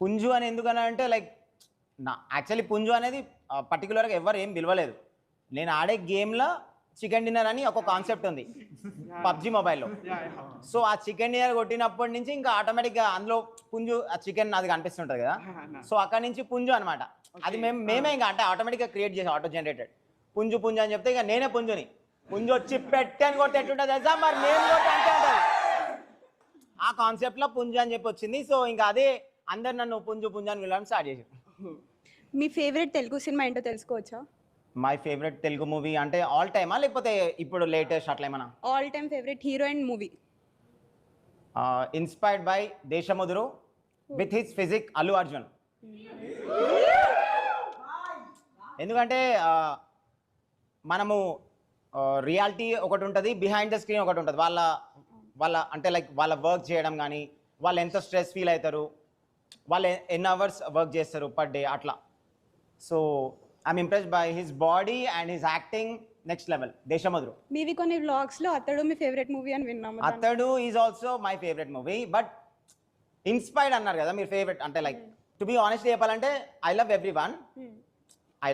పుంజు అని ఎందుకన్నా అంటే లైక్ నా యాక్చువల్లీ పుంజు అనేది పర్టికులర్గా ఎవరు ఏం పిలవలేదు. నేను ఆడే గేమ్లో చికెన్ డిన్నర్ అని ఒక కాన్సెప్ట్ ఉంది పబ్జి మొబైల్లో. సో ఆ చికెన్ డిన్నర్ కొట్టినప్పటి నుంచి ఇంకా ఆటోమేటిక్గా అందులో పుంజు ఆ చికెన్ అది కనిపిస్తుంటుంది కదా. సో అక్కడి నుంచి పుంజు అనమాట. అది మేమే ఇంకా అంటే ఆటోమేటిక్గా క్రియేట్ చేసాం, ఆటో జనరేటెడ్. పుంజు పుంజు అని చెప్తే ఇక నేనే పుంజుని. పుంజు వచ్చి పెట్టని కొడితే ఎట్టుంటుంది తెలుసా, మరి నేను కొట్టి అంటే ఉంటుంది. ఆ కాన్సెప్ట్లో పుంజు అని చెప్పి వచ్చింది. సో ఇంకా అదే అందరు నన్ను పుంజు పుంజు అని పిలవడం స్టార్ట్ చేశారు. మీ ఫేవరెట్ తెలుగు సినిమా ఏంటో తెలుసుకోవచ్చా? మై ఫేవరెట్ తెలుగు మూవీ అంటే ఆల్ టైమా లేకపోతే ఇప్పుడు లేటెస్ట్ అట్లా ఏమన్నా? All time favourite hero and movie. Inspired by Desamuduru with his physique Allu Arjun. ఎందుకంటే మనము రియాలిటీ ఒకటి ఉంటుంది, బిహైండ్ ద స్క్రీన్ ఒకటి ఉంటుంది. వాళ్ళ అంటే లైక్ వాళ్ళ వర్క్ చేయడం కానీ, వాళ్ళు ఎంత స్ట్రెస్ ఫీల్ అవుతారు, వాళ్ళు ఎన్ని అవర్స్ వర్క్ చేస్తారు పర్ డే అట్లా. So I'm impressed by his body and his acting next level. Desamuduru. మీవి కొన్ని వ్లాగ్స్లో అతడు మీ ఫేవరెట్ మూవీ అని విన్నాము. అతడు is also my favourite movie. But inspired అన్నారు కదా మీరు ఫేవరెట్ అంటే లైక్ టు బి ఆనెస్ట్లీ చెప్పాలంటే ఐ లవ్ ఎవ్రీ వన్.